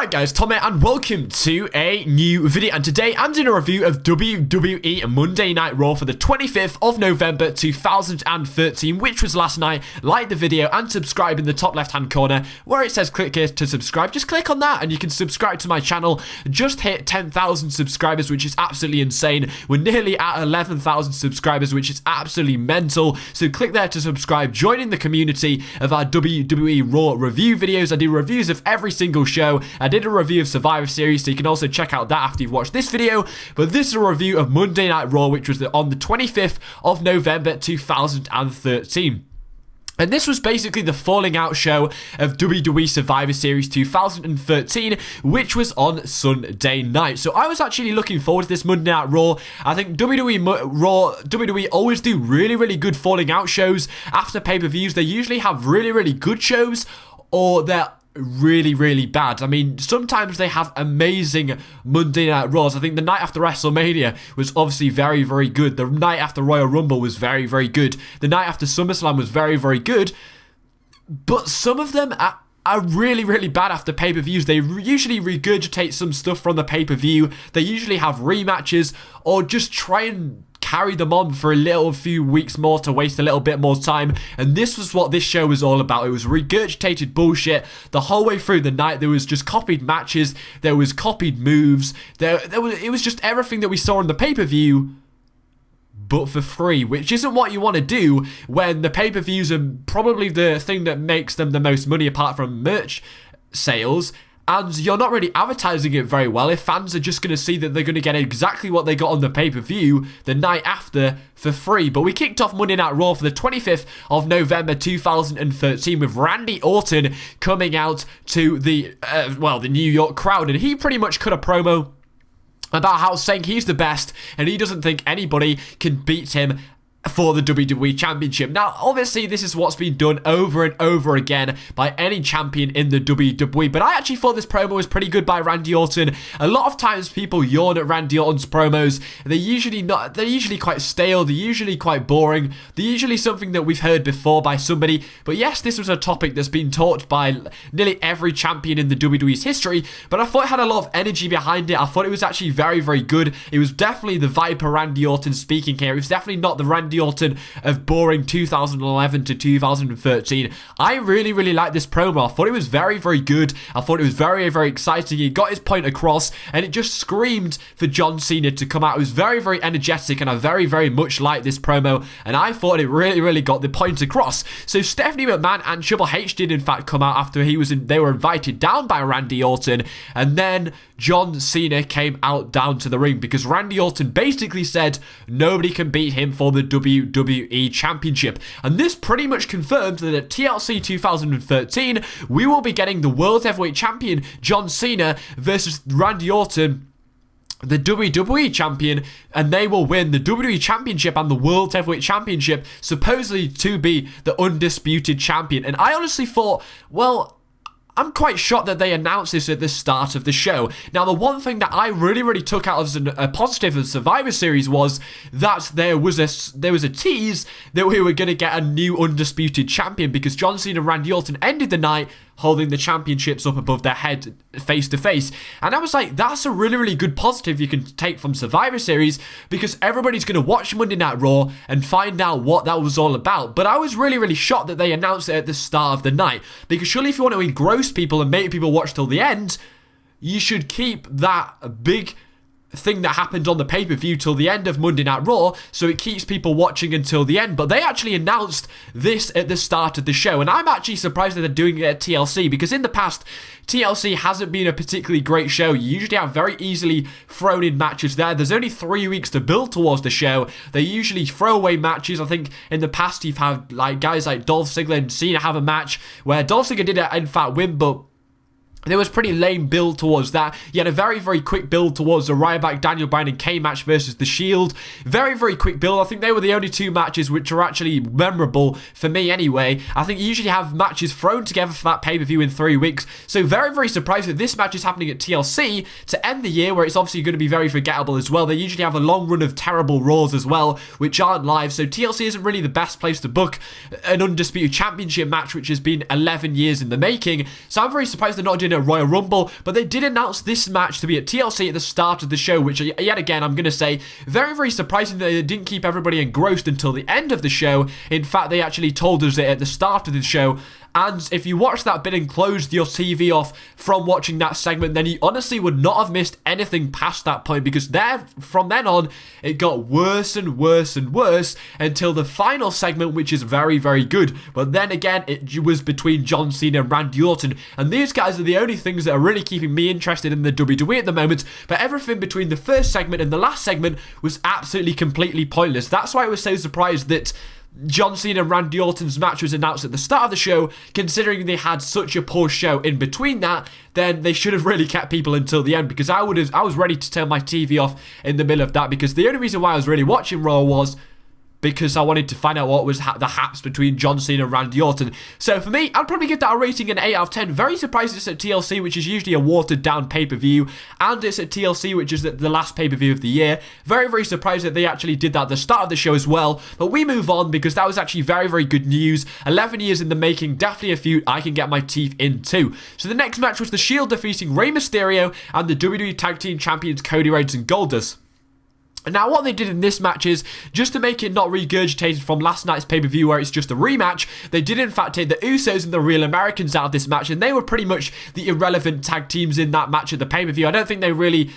Alright guys, Tom here and welcome to a new video, and today I'm doing a review of WWE Monday Night Raw for the 25th of November 2013, which was last night. Like the video and subscribe in the top left hand corner where it says click here to subscribe. Just click on that and you can subscribe to my channel. Just hit 10,000 subscribers, which is absolutely insane. We're nearly at 11,000 subscribers, which is absolutely mental. So click there to subscribe, join in the community of our WWE Raw review videos. I do reviews of every single show. I did a review of Survivor Series, so you can also check out that after you've watched this video. But this is a review of Monday Night Raw, which was on the 25th of November 2013. And this was basically the falling out show of WWE Survivor Series 2013, which was on Sunday night. So I was actually looking forward to this Monday Night Raw. I think WWE always do really good falling out shows after pay-per-views. They usually have really good shows, or they're really bad. I mean, sometimes they have amazing Monday Night Raws. I think the night after WrestleMania was obviously very good. The night after Royal Rumble was very good. The night after SummerSlam was very good. But some of them are really bad after pay-per-views. They usually regurgitate some stuff from the pay-per-view. They usually have rematches or just try and carry them on for a few weeks more to waste a little bit more time. And this was what this show was all about. It was regurgitated bullshit the whole way through the night. There was just copied matches, there was copied moves, it was just everything that we saw on the pay-per-view, but for free, which isn't what you want to do when the pay-per-views are probably the thing that makes them the most money apart from merch sales. And you're not really advertising it very well if fans are just going to see that they're going to get exactly what they got on the pay-per-view the night after for free. But we kicked off Monday Night Raw for the 25th of November 2013 with Randy Orton coming out to the New York crowd. And he pretty much cut a promo about how saying he's the best and he doesn't think anybody can beat him for the WWE Championship. Now, obviously, this is what's been done over and over again by any champion in the WWE, but I actually thought this promo was pretty good by Randy Orton. A lot of times people yawn at Randy Orton's promos. They're usually quite stale, they're usually quite boring, they're usually something that we've heard before by somebody. But yes, this was a topic that's been taught by nearly every champion in the WWE's history, but I thought it had a lot of energy behind it. I thought it was actually very good. It was definitely the Viper Randy Orton speaking here. It was definitely not the Randy Orton of boring 2011 to 2013. I really liked this promo. I thought it was very good. I thought it was very exciting. He got his point across and it just screamed for John Cena to come out. It was very energetic and I very much liked this promo, and I thought it really got the point across. So Stephanie McMahon and Triple H did in fact come out after they were invited down by Randy Orton, and then John Cena came out down to the ring because Randy Orton basically said nobody can beat him for the WWE Championship. And this pretty much confirmed that at TLC 2013, we will be getting the World Heavyweight Champion John Cena versus Randy Orton, the WWE Champion, and they will win the WWE Championship and the World Heavyweight Championship, supposedly to be the undisputed champion. And I honestly thought, well, I'm quite shocked that they announced this at the start of the show. Now, the one thing that I really took out as a positive of Survivor Series was that there was a tease that we were going to get a new undisputed champion, because John Cena and Randy Orton ended the night holding the championships up above their head face to face. And I was like, that's a really good positive you can take from Survivor Series, because everybody's going to watch Monday Night Raw and find out what that was all about. But I was really shocked that they announced it at the start of the night, because surely if you want to engross people and make people watch till the end, you should keep that big thing that happened on the pay-per-view till the end of Monday Night Raw, so it keeps people watching until the end. But they actually announced this at the start of the show, and I'm actually surprised that they're doing it at TLC, because in the past, TLC hasn't been a particularly great show. You usually have very easily thrown in matches there. There's only 3 weeks to build towards the show. They usually throw away matches. I think in the past you've had guys like Dolph Ziggler and Cena have a match where Dolph Ziggler did in fact win, but there was pretty lame build towards that. You had a very quick build towards the Ryback, Daniel Bryan and Kane match versus The Shield. Very quick build. I think they were the only two matches which are actually memorable for me anyway. I think you usually have matches thrown together for that pay-per-view in 3 weeks. So very surprised that this match is happening at TLC to end the year, where it's obviously going to be very forgettable as well. They usually have a long run of terrible Raws as well, which aren't live. So TLC isn't really the best place to book an undisputed championship match, which has been 11 years in the making. So I'm very surprised they're not doing in a Royal Rumble, but they did announce this match to be at TLC at the start of the show, which yet again, I'm going to say, very, very surprising that they didn't keep everybody engrossed until the end of the show. In fact, they actually told us it at the start of the show. And if you watched that bit and closed your TV off from watching that segment, then you honestly would not have missed anything past that point, because from then on, it got worse and worse and worse until the final segment, which is very, very good. But then again, it was between John Cena and Randy Orton, and these guys are the only things that are really keeping me interested in the WWE at the moment. But everything between the first segment and the last segment was absolutely, completely pointless. That's why I was so surprised that John Cena and Randy Orton's match was announced at the start of the show. Considering they had such a poor show in between that, then they should have really kept people until the end, because I was ready to turn my TV off in the middle of that, because the only reason why I was really watching Raw was because I wanted to find out what was the haps between John Cena and Randy Orton. So for me, I'd probably give that a rating an 8 out of 10. Very surprised it's at TLC, which is usually a watered down pay-per-view, and it's at TLC, which is the last pay-per-view of the year. Very, very surprised that they actually did that at the start of the show as well. But we move on, because that was actually very, very good news. 11 years in the making, definitely a feud I can get my teeth into. So the next match was The Shield defeating Rey Mysterio and the WWE Tag Team Champions Cody Rhodes and Goldust. Now, what they did in this match is, just to make it not regurgitated from last night's pay-per-view where it's just a rematch, they did in fact take the Usos and the Real Americans out of this match, and they were pretty much the irrelevant tag teams in that match at the pay-per-view. I don't think they really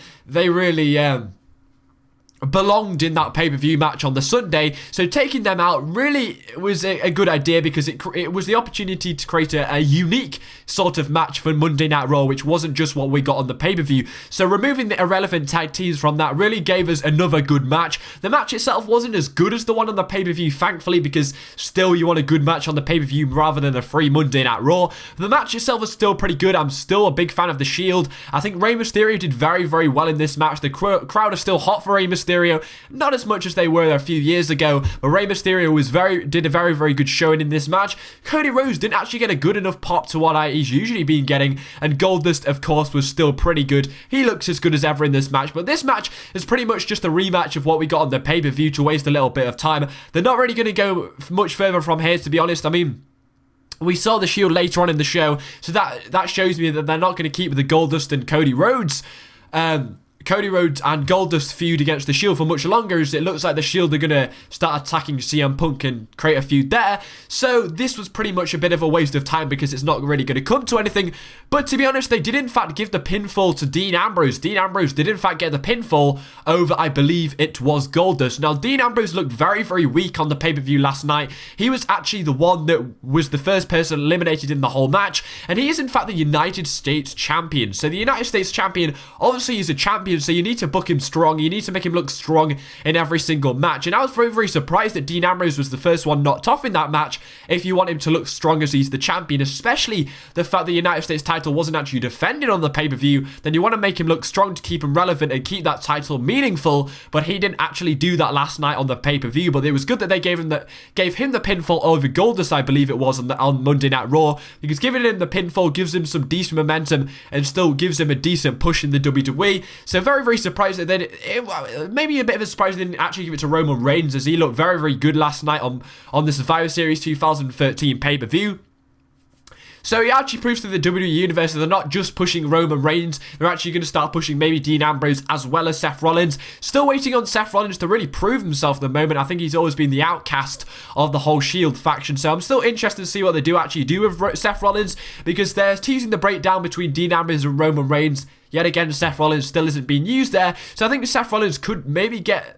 belonged in that pay-per-view match on the Sunday, so taking them out really was a good idea, because it was the opportunity to create a unique sort of match for Monday Night Raw, which wasn't just what we got on the pay-per-view. So removing the irrelevant tag teams from that really gave us another good match. The match itself wasn't as good as the one on the pay-per-view, thankfully, because still you want a good match on the pay-per-view rather than a free Monday Night Raw. The match itself was still pretty good. I'm still a big fan of The Shield. I think Rey Mysterio did very, very well in this match. The crowd are still hot for Rey Mysterio. Not as much as they were a few years ago, but Rey Mysterio did a very, very good showing in this match. Cody Rhodes didn't actually get a good enough pop to what he's usually been getting, and Goldust, of course, was still pretty good. He looks as good as ever in this match, but this match is pretty much just a rematch of what we got on the pay-per-view to waste a little bit of time. They're not really going to go much further from here, to be honest. I mean, we saw The Shield later on in the show, so that shows me that they're not going to keep the Goldust and Cody Rhodes and Goldust feud against The Shield for much longer, as it looks like The Shield are going to start attacking CM Punk and create a feud there. So this was pretty much a bit of a waste of time, because it's not really going to come to anything. But to be honest, they did in fact give the pinfall to Dean Ambrose. Dean Ambrose did in fact get the pinfall over, I believe it was Goldust. Now, Dean Ambrose looked very, very weak on the pay-per-view last night. He was actually the one that was the first person eliminated in the whole match, and he is in fact the United States Champion. So the United States Champion obviously is a champion, so you need to book him strong. You need to make him look strong in every single match. And I was very, very surprised that Dean Ambrose was the first one knocked off in that match. If you want him to look strong as he's the champion, especially the fact the United States title wasn't actually defended on the pay-per-view, then you want to make him look strong to keep him relevant and keep that title meaningful. But he didn't actually do that last night on the pay-per-view. But it was good that they gave him the pinfall over Goldust, I believe it was, on Monday Night Raw, because giving him the pinfall gives him some decent momentum and still gives him a decent push in the WWE. So very, very surprised that maybe a bit of a surprise they didn't actually give it to Roman Reigns, as he looked very, very good last night on the Survivor Series 2013 pay-per-view. So he actually proves to the WWE Universe that they're not just pushing Roman Reigns, they're actually going to start pushing maybe Dean Ambrose as well as Seth Rollins. Still waiting on Seth Rollins to really prove himself at the moment. I think he's always been the outcast of the whole Shield faction, so I'm still interested to see what they actually do with Seth Rollins, because they're teasing the breakdown between Dean Ambrose and Roman Reigns. Yet again, Seth Rollins still isn't being used there, so I think Seth Rollins could maybe get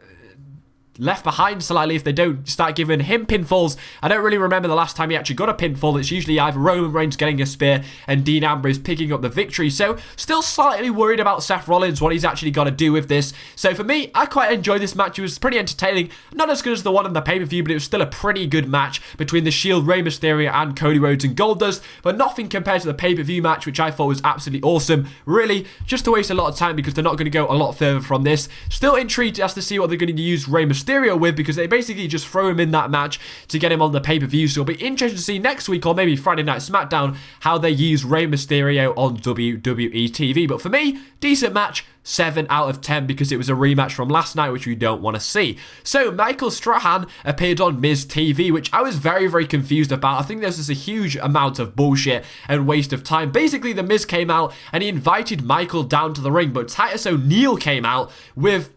left behind slightly if they don't start giving him pinfalls. I don't really remember the last time he actually got a pinfall. It's usually either Roman Reigns getting a spear and Dean Ambrose picking up the victory. So still slightly worried about Seth Rollins, what he's actually got to do with this. So for me, I quite enjoyed this match. It was pretty entertaining. Not as good as the one on the pay-per-view, but it was still a pretty good match between The Shield, Rey Mysterio and Cody Rhodes and Goldust, but nothing compared to the pay-per-view match, which I thought was absolutely awesome. Really, just to waste a lot of time, because they're not going to go a lot further from this. Still intrigued as to see what they're going to use Rey Mysterio Mysterio with, because they basically just throw him in that match to get him on the pay-per-view. So it'll be interesting to see next week, or maybe Friday Night SmackDown, how they use Rey Mysterio on WWE TV. But for me, decent match, 7 out of 10, because it was a rematch from last night, which we don't want to see. So Michael Strahan appeared on Miz TV, which I was very, very confused about. I think this is a huge amount of bullshit and waste of time. Basically, the Miz came out and he invited Michael down to the ring, but Titus O'Neil came out with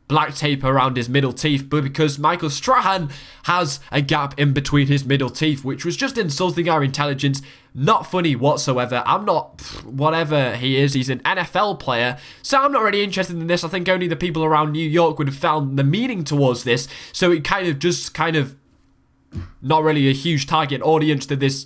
black tape around his middle teeth, but because Michael Strahan has a gap in between his middle teeth, which was just insulting our intelligence. Not funny whatsoever. I'm not, whatever he is, he's an NFL player, so I'm not really interested in this. I think only the people around New York would have found the meaning towards this, so it kind of not really a huge target audience to this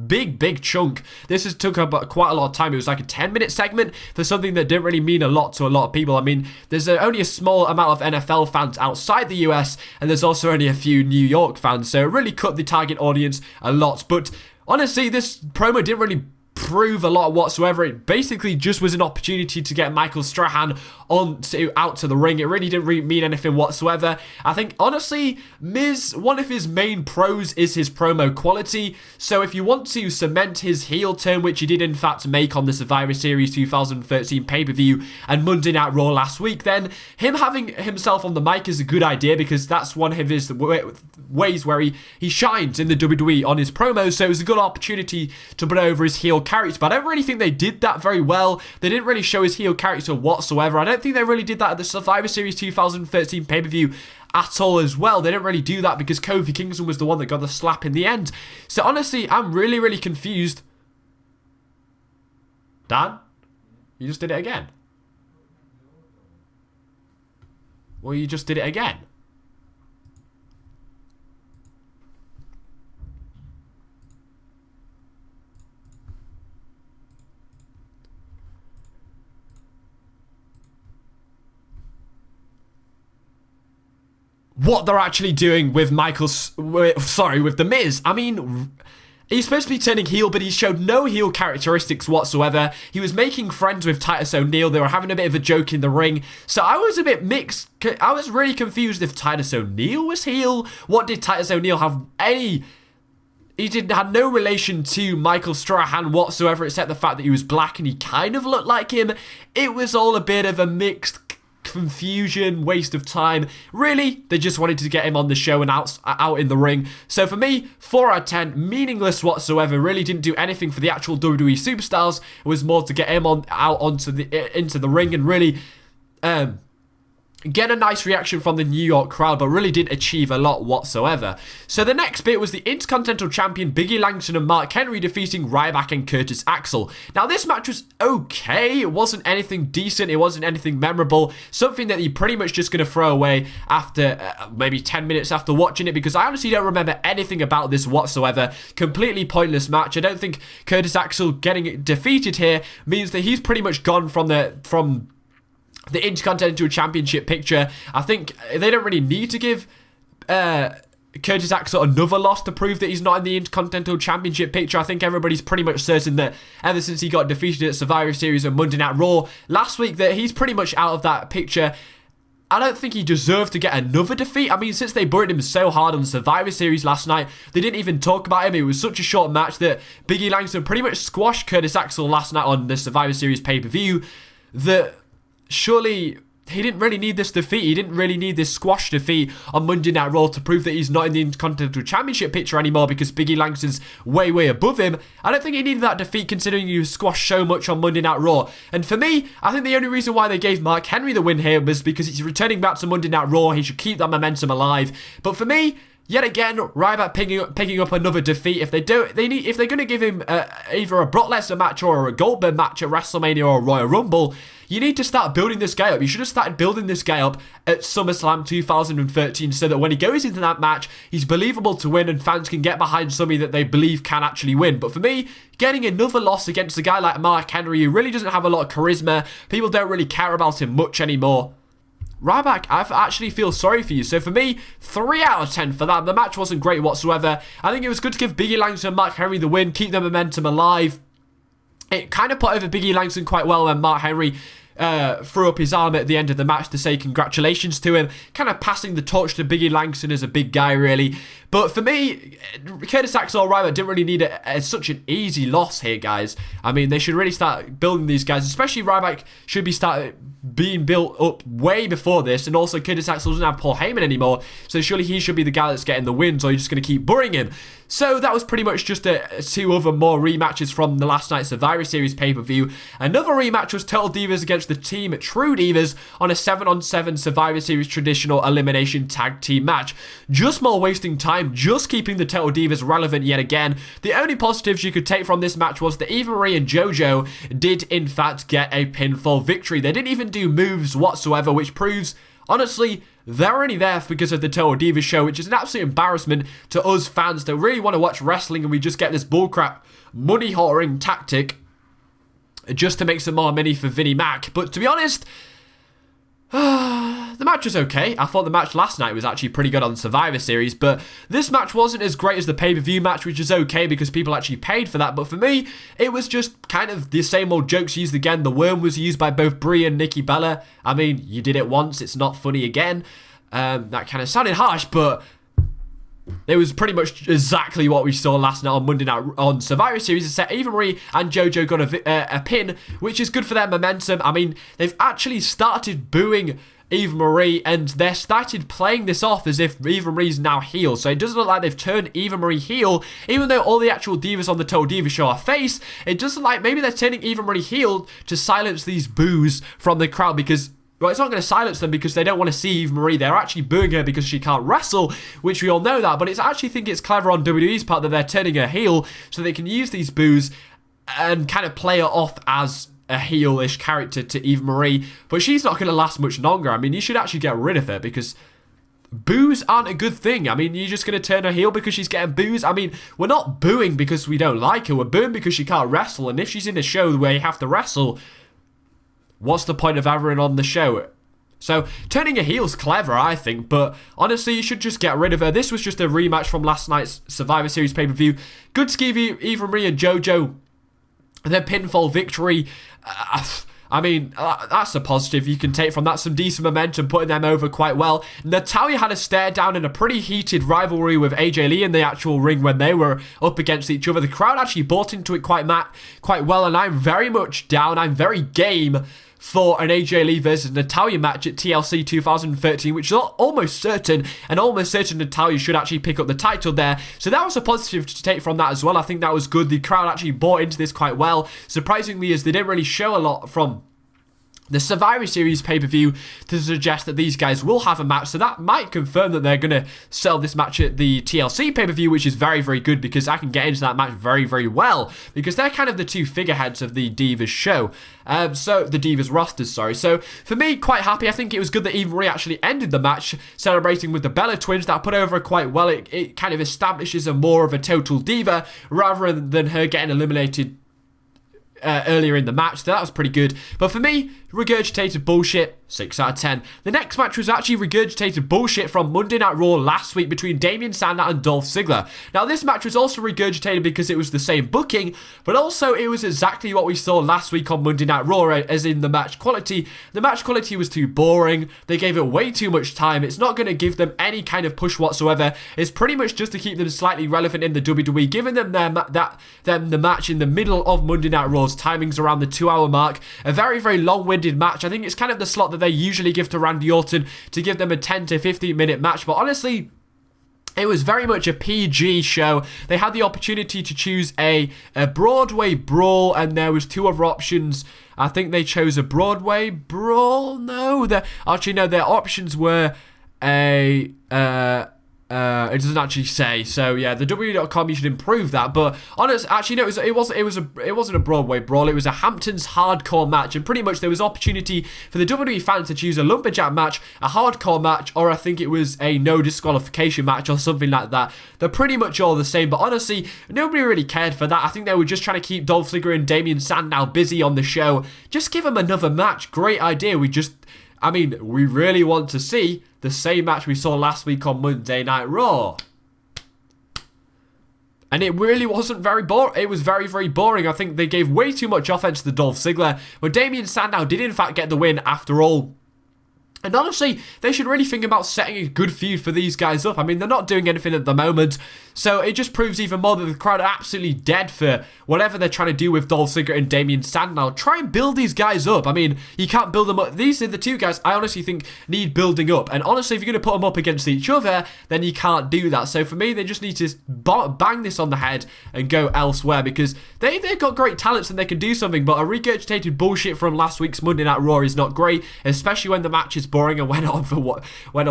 big chunk. This has took up quite a lot of time. It was like a 10-minute segment for something that didn't really mean a lot to a lot of people. I mean, there's only a small amount of NFL fans outside the US, and there's also only a few New York fans, so it really cut the target audience a lot. But honestly, this promo didn't really prove a lot whatsoever. It basically just was an opportunity to get Michael Strahan out to the ring. It really didn't mean anything whatsoever. I think, honestly, Miz, one of his main pros is his promo quality. So if you want to cement his heel turn, which he did in fact make on the Survivor Series 2013 pay-per-view and Monday Night Raw last week, then him having himself on the mic is a good idea, because that's one of his ways where he shines in the WWE on his promos. So it was a good opportunity to put over his heel character, but I don't really think they did that very well. They didn't really show his heel character whatsoever. I don't think they really did that at the Survivor Series 2013 pay-per-view at all as well. They didn't really do that because Kofi Kingston was the one that got the slap in the end. So honestly, I'm really confused. Dan? You just did it again? Well, you just did it again. What they're actually doing with with The Miz. I mean, he's supposed to be turning heel, but he showed no heel characteristics whatsoever. He was making friends with Titus O'Neil. They were having a bit of a joke in the ring. So I was a bit mixed. I was really confused if Titus O'Neil was heel. What did Titus O'Neil have any... He had no relation to Michael Strahan whatsoever, except the fact that he was black and he kind of looked like him. It was all a bit of a mixed confusion, waste of time. Really, they just wanted to get him on the show and out in the ring. So for me, 4 out of 10, meaningless whatsoever. Really didn't do anything for the actual WWE superstars. It was more to get him into the ring and really get a nice reaction from the New York crowd, but really didn't achieve a lot whatsoever. So the next bit was the Intercontinental Champion Biggie Langston and Mark Henry defeating Ryback and Curtis Axel. Now this match was okay. It wasn't anything decent. It wasn't anything memorable. Something that you're pretty much just going to throw away after maybe 10 minutes after watching it, because I honestly don't remember anything about this whatsoever. Completely pointless match. I don't think Curtis Axel getting defeated here means that he's pretty much gone from the Intercontinental Championship picture. I think they don't really need to give Curtis Axel another loss to prove that he's not in the Intercontinental Championship picture. I think everybody's pretty much certain that ever since he got defeated at Survivor Series and Monday Night Raw last week, that he's pretty much out of that picture. I don't think he deserved to get another defeat. I mean, since they buried him so hard on the Survivor Series last night, they didn't even talk about him. It was such a short match that Biggie Langston pretty much squashed Curtis Axel last night on the Survivor Series pay-per-view, that surely he didn't really need this defeat. He didn't really need this squash defeat on Monday Night Raw to prove that he's not in the Intercontinental Championship picture anymore, because Biggie Langston's way above him. I don't think he needed that defeat, considering he was squashed so much on Monday Night Raw. And for me, I think the only reason why they gave Mark Henry the win here was because he's returning back to Monday Night Raw. He should keep that momentum alive. But for me, yet again, Ryback picking up another defeat. If they're going to give him either a Brock Lesnar match or a Goldberg match at WrestleMania or Royal Rumble, you need to start building this guy up. You should have started building this guy up at SummerSlam 2013, so that when he goes into that match, he's believable to win and fans can get behind somebody that they believe can actually win. But for me, getting another loss against a guy like Mark Henry, who really doesn't have a lot of charisma, people don't really care about him much anymore. Ryback, I actually feel sorry for you. So for me, 3 out of 10 for that. The match wasn't great whatsoever. I think it was good to give Biggie Langston and Mark Henry the win, keep the momentum alive. It kind of put over Biggie Langston quite well when Mark Henry threw up his arm at the end of the match to say congratulations to him, kind of passing the torch to Biggie Langston as a big guy, really. But for me, Curtis Axel or Ryback didn't really need such an easy loss here, guys. I mean, they should really start building these guys, especially Ryback should be being built up way before this, and also Curtis Axel doesn't have Paul Heyman anymore, so surely he should be the guy that's getting the wins, or you're just going to keep burying him. So that was pretty much just two other more rematches from the last night's Survivor Series pay-per-view. Another rematch was Total Divas against the team True Divas on a 7-on-7 Survivor Series traditional elimination tag team match. Just more wasting time, just keeping the Total Divas relevant yet again. The only positives you could take from this match was that Eva Marie and JoJo did in fact get a pinfall victory. They didn't even do moves whatsoever, which proves, honestly, they're only there because of the Total Divas show, which is an absolute embarrassment to us fans that really want to watch wrestling, and we just get this bullcrap money whoring tactic just to make some more money for Vinnie Mac. But to be honest, the match was okay. I thought the match last night was actually pretty good on Survivor Series, but this match wasn't as great as the pay-per-view match, which is okay because people actually paid for that. But for me, it was just kind of the same old jokes used again. The worm was used by both Brie and Nikki Bella. I mean, you did it once, it's not funny again. That kind of sounded harsh, but it was pretty much exactly what we saw last night on Monday Night on Survivor Series. Except Eva Marie and JoJo got a pin, which is good for their momentum. I mean, they've actually started booing Eva Marie, and they started playing this off as if Eva Marie's now heel. So it doesn't look like they've turned Eva Marie heel, even though all the actual divas on the Total Divas show are face. It doesn't like maybe they're turning Eva Marie heel to silence these boos from the crowd, because, well, it's not going to silence them because they don't want to see Eva Marie. They're actually booing her because she can't wrestle, which we all know that. But I actually think it's clever on WWE's part that they're turning her heel so they can use these boos and kind of play her off as a heel-ish character to Eva Marie. But she's not going to last much longer. I mean, you should actually get rid of her because boos aren't a good thing. I mean, you're just going to turn her heel because she's getting boos? I mean, we're not booing because we don't like her. We're booing because she can't wrestle. And if she's in a show where you have to wrestle, what's the point of having her on the show? So, turning her heel's clever, I think, but honestly, you should just get rid of her. This was just a rematch from last night's Survivor Series pay-per-view. Good to give Eva Marie and JoJo their pinfall victory. I mean, that's a positive you can take from that. Some decent momentum, putting them over quite well. Natalya had a stare down in a pretty heated rivalry with AJ Lee in the actual ring when they were up against each other. The crowd actually bought into it quite well, and I'm very much down. I'm very game for an AJ Lee versus Natalya match at TLC 2013, which is almost certain, and almost certain Natalya should actually pick up the title there. So that was a positive to take from that as well. I think that was good. The crowd actually bought into this quite well. Surprisingly, as they didn't really show a lot from the Survivor Series pay-per-view to suggest that these guys will have a match, so that might confirm that they're going to sell this match at the TLC pay-per-view, which is very, very good, because I can get into that match very, very well, because they're kind of the two figureheads of the Divas show. So the Divas rosters, sorry. So for me, quite happy. I think it was good that Eva Marie actually ended the match celebrating with the Bella Twins. That put over quite well. It kind of establishes her more of a total diva rather than her getting eliminated earlier in the match. So that was pretty good. But for me, regurgitated bullshit, 6 out of 10. The next match was actually regurgitated bullshit from Monday Night Raw last week between Damian Sandow and Dolph Ziggler. Now, this match was also regurgitated because it was the same booking, but also it was exactly what we saw last week on Monday Night Raw, as in the match quality. The match quality was too boring. They gave it way too much time. It's not going to give them any kind of push whatsoever. It's pretty much just to keep them slightly relevant in the WWE, giving them the match in the middle of Monday Night Raw's timings around the 2-hour mark. A very, very long-winded match. I think it's kind of the slot that they usually give to Randy Orton to give them a 10 to 15 minute match, but honestly, it was very much a PG show. They had the opportunity to choose a Broadway brawl, and there was two other options. I think they chose a Broadway brawl. No, their options were a it doesn't actually say. So yeah, the WWE.com, you should improve that. But honestly, actually no, it wasn't a Broadway brawl. It was a Hamptons hardcore match, and pretty much there was opportunity for the WWE fans to choose a lumberjack match, a hardcore match, or I think it was a no disqualification match or something like that. They're pretty much all the same, but honestly, nobody really cared for that. I think they were just trying to keep Dolph Ziggler and Damian Sandow busy on the show. Just give them another match. Great idea. We really want to see the same match we saw last week on Monday Night Raw. And it really wasn't very boring. It was very, very boring. I think they gave way too much offense to Dolph Ziggler, but Damien Sandow did in fact get the win after all. And honestly, they should really think about setting a good feud for these guys up. I mean, they're not doing anything at the moment, so it just proves even more that the crowd are absolutely dead for whatever they're trying to do with Dolph Ziggler and Damien Sandow. Try and build these guys up. I mean, you can't build them up. These are the two guys I honestly think need building up. And honestly, if you're going to put them up against each other, then you can't do that. So for me, they just need to bang this on the head and go elsewhere, because they've got great talents and they can do something, but a regurgitated bullshit from last week's Monday Night Raw is not great, especially when the match is boring and went on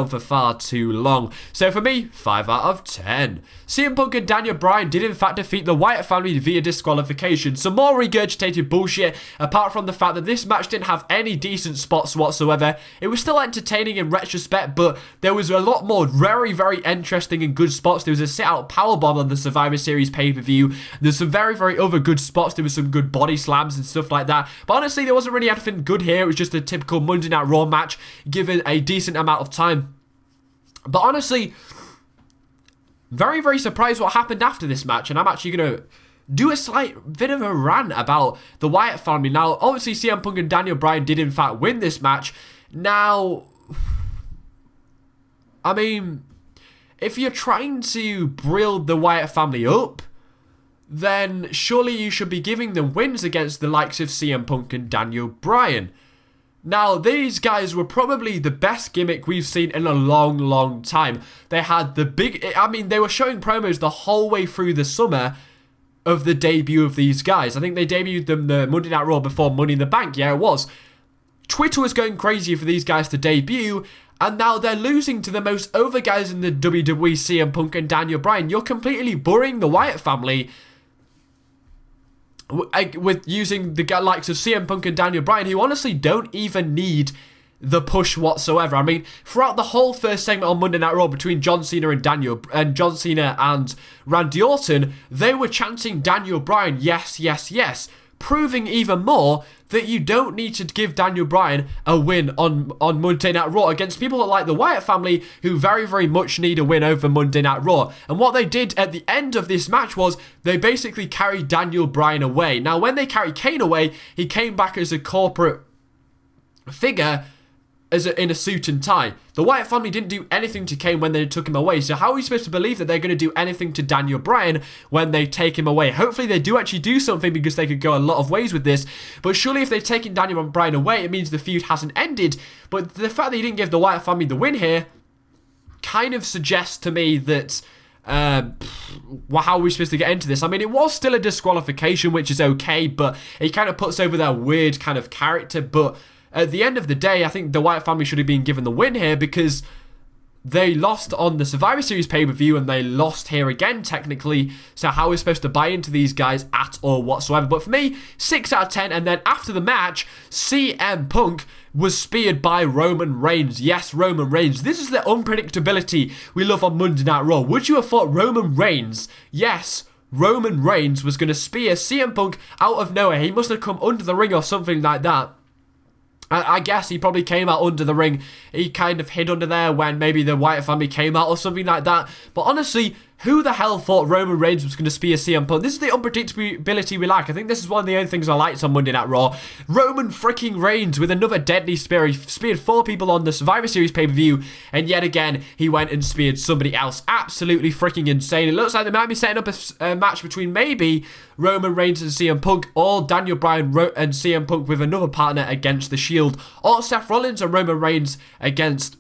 for far too long. So for me, 5 out of 10. CM Punk and Daniel Bryan did in fact defeat the Wyatt family via disqualification. Some more regurgitated bullshit, apart from the fact that this match didn't have any decent spots whatsoever. It was still entertaining in retrospect, but there was a lot more very, very interesting and good spots. There was a sit-out powerbomb on the Survivor Series pay-per-view. There's some very, very other good spots. There was some good body slams and stuff like that. But honestly, there wasn't really anything good here. It was just a typical Monday Night Raw match, given a decent amount of time. But honestly, very, very surprised what happened after this match, and I'm actually going to do a slight bit of a rant about the Wyatt family. Now, obviously, CM Punk and Daniel Bryan did in fact win this match. Now, I mean, if you're trying to build the Wyatt family up, then surely you should be giving them wins against the likes of CM Punk and Daniel Bryan. Now, these guys were probably the best gimmick we've seen in a long, long time. They had the they were showing promos the whole way through the summer of the debut of these guys. I think they debuted them the Monday Night Raw before Money in the Bank. Yeah, it was. Twitter was going crazy for these guys to debut, and now they're losing to the most over guys in the WWE, CM Punk and Daniel Bryan. You're completely burying the Wyatt family with using the likes of CM Punk and Daniel Bryan, who honestly don't even need the push whatsoever. I mean, throughout the whole first segment on Monday Night Raw between John Cena and Randy Orton, they were chanting Daniel Bryan, yes, yes, yes, proving even more that you don't need to give Daniel Bryan a win on Monday Night Raw against people like the Wyatt family, who very, very much need a win over Monday Night Raw. And what they did at the end of this match was they basically carried Daniel Bryan away. Now, when they carried Kane away, he came back as a corporate figure, in a suit and tie. The Wyatt family didn't do anything to Kane when they took him away, so how are we supposed to believe that they're going to do anything to Daniel Bryan when they take him away? Hopefully they do actually do something, because they could go a lot of ways with this, but surely if they've taken Daniel Bryan away, it means the feud hasn't ended. But the fact that you didn't give the Wyatt family the win here kind of suggests to me that how are we supposed to get into this? I mean, it was still a disqualification, which is okay, but it kind of puts over their weird kind of character. But at the end of the day, I think the Wyatt family should have been given the win here, because they lost on the Survivor Series pay-per-view and they lost here again, technically. So how are we supposed to buy into these guys at all whatsoever? But for me, 6 out of 10. And then after the match, CM Punk was speared by Roman Reigns. Yes, Roman Reigns. This is the unpredictability we love on Monday Night Raw. Would you have thought Roman Reigns, yes, Roman Reigns was going to spear CM Punk out of nowhere? He must have come under the ring or something like that. I guess he probably came out under the ring. He kind of hid under there when maybe the Wyatt family came out or something like that. But honestly, who the hell thought Roman Reigns was going to spear CM Punk? This is the unpredictability we like. I think this is one of the only things I liked on Monday Night Raw. Roman freaking Reigns with another deadly spear. He speared 4 people on the Survivor Series pay-per-view, and yet again, he went and speared somebody else. Absolutely freaking insane. It looks like they might be setting up a match between maybe Roman Reigns and CM Punk, or Daniel Bryan and CM Punk with another partner against The Shield, or Seth Rollins and Roman Reigns against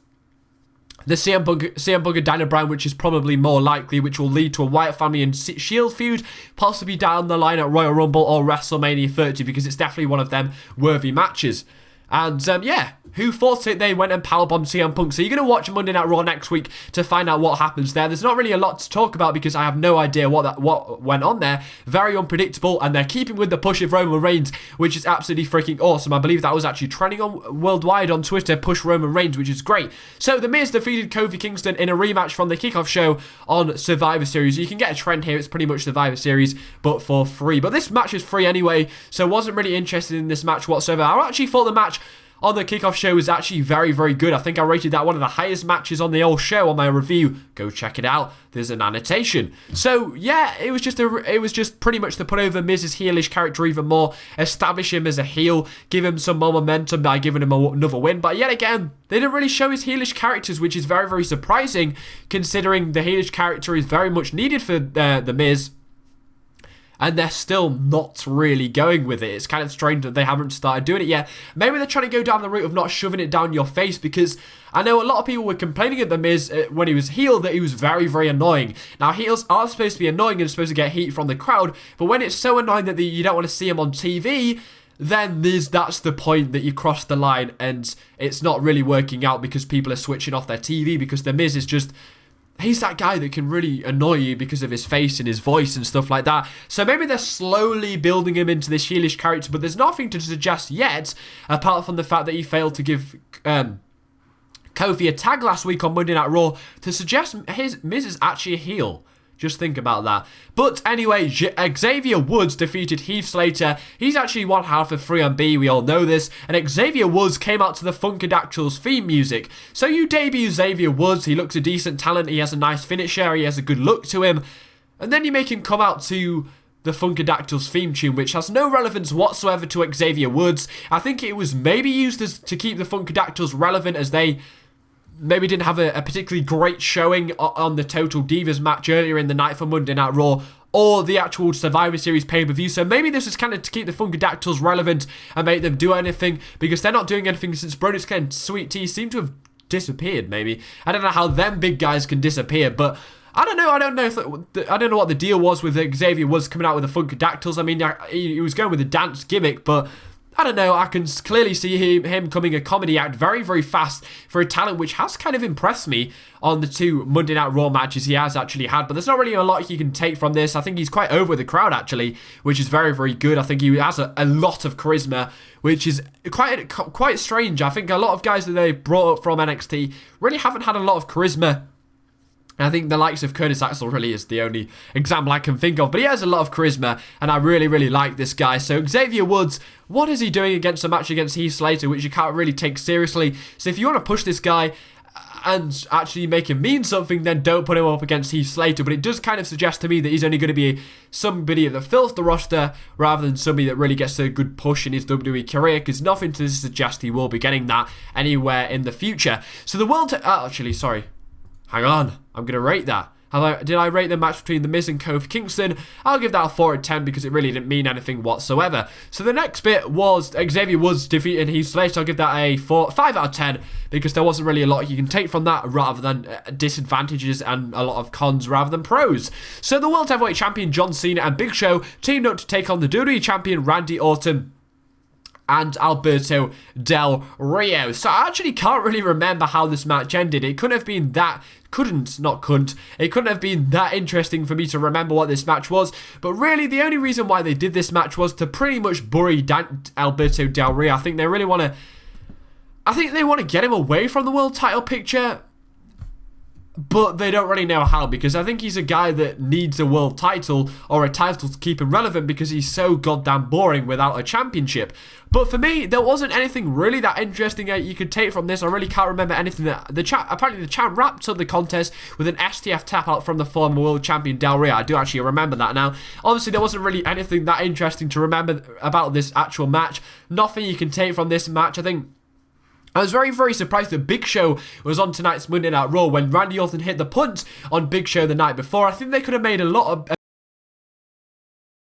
the CM Punk and Daniel Bryan, which is probably more likely, which will lead to a Wyatt family and Shield feud, possibly down the line at Royal Rumble or WrestleMania 30, because it's definitely one of them worthy matches. And yeah, who thought it? They went and powerbombed CM Punk. So you're going to watch Monday Night Raw next week to find out what happens there. There's not really a lot to talk about because I have no idea what went on there. Very unpredictable, and they're keeping with the push of Roman Reigns, which is absolutely freaking awesome. I believe that was actually trending on worldwide on Twitter, push Roman Reigns, which is great. So The Miz defeated Kofi Kingston in a rematch from the kickoff show on Survivor Series. You can get a trend here. It's pretty much Survivor Series, but for free. But this match is free anyway, so wasn't really interested in this match whatsoever. I actually thought the match on the kickoff show was actually very, very good. I think I rated that one of the highest matches on the whole show on my review. Go check it out. There's an annotation. So yeah, it was just pretty much to put over Miz's heelish character even more, establish him as a heel, give him some more momentum by giving him another win. But yet again, they didn't really show his heelish characters, which is very, very surprising considering the heelish character is very much needed for the Miz. And they're still not really going with it. It's kind of strange that they haven't started doing it yet. Maybe they're trying to go down the route of not shoving it down your face, because I know a lot of people were complaining at The Miz when he was heel that he was very, very annoying. Now, heels are supposed to be annoying and supposed to get heat from the crowd, but when it's so annoying that you don't want to see him on TV, then that's the point that you cross the line and it's not really working out because people are switching off their TV because The Miz is just... he's that guy that can really annoy you because of his face and his voice and stuff like that. So maybe they're slowly building him into this heelish character, but there's nothing to suggest yet, apart from the fact that he failed to give Kofi a tag last week on Monday Night Raw to suggest Miz is actually a heel. Just think about that. But anyway, Xavier Woods defeated Heath Slater. He's actually one half of 3MB, we all know this. And Xavier Woods came out to the Funkadactyls theme music. So you debut Xavier Woods, he looks a decent talent, he has a nice finisher, he has a good look to him. And then you make him come out to the Funkadactyls theme tune, which has no relevance whatsoever to Xavier Woods. I think it was maybe used to keep the Funkadactyls relevant, as they maybe didn't have a particularly great showing on the Total Divas match earlier in the night for Monday Night Raw, or the actual Survivor Series pay-per-view. So maybe this is kind of to keep the Funkadactyls relevant and make them do anything, because they're not doing anything since Brodus Clay and Sweet Tea seem to have disappeared, maybe. I don't know how them big guys can disappear, but I don't know. I don't know what the deal was with Xavier Woods coming out with the Funkadactyls. I mean, he was going with a dance gimmick, but I don't know, I can clearly see him coming a comedy act very, very fast for a talent which has kind of impressed me on the 2 Monday Night Raw matches he has actually had. But there's not really a lot you can take from this. I think he's quite over the crowd, actually, which is very, very good. I think he has a lot of charisma, which is quite strange. I think a lot of guys that they brought up from NXT really haven't had a lot of charisma. I think the likes of Curtis Axel really is the only example I can think of. But he has a lot of charisma, and I really, really like this guy. So Xavier Woods, what is he doing against a match against Heath Slater, which you can't really take seriously? So if you want to push this guy and actually make him mean something, then don't put him up against Heath Slater. But it does kind of suggest to me that he's only going to be somebody that fills the roster rather than somebody that really gets a good push in his WWE career, because nothing to suggest he will be getting that anywhere in the future. So the world... hang on, I'm going to rate that. Did I rate the match between The Miz and Kofi Kingston? I'll give that a 4 out of 10 because it really didn't mean anything whatsoever. So the next bit was Xavier Woods defeating Heath Slater. I'll give that a 5 out of 10 because there wasn't really a lot you can take from that rather than disadvantages and a lot of cons rather than pros. So the World Heavyweight Champion John Cena and Big Show teamed up to take on the WWE Champion Randy Orton and Alberto Del Rio. So I actually can't really remember how this match ended. It couldn't have been that interesting for me to remember what this match was. But really, the only reason why they did this match was to pretty much bury Alberto Del Rio. I think they really want to get him away from the world title picture, but they don't really know how, because I think he's a guy that needs a world title or a title to keep him relevant because he's so goddamn boring without a championship. But for me, there wasn't anything really that interesting you could take from this. I really can't remember anything that apparently the champ wrapped up the contest with an STF tap out from the former world champion Del Rio. I do actually remember that now. Obviously, there wasn't really anything that interesting to remember about this actual match. Nothing you can take from this match. I was very, very surprised that Big Show was on tonight's Monday Night Raw when Randy Orton hit the punt on Big Show the night before. I think they could have made a lot of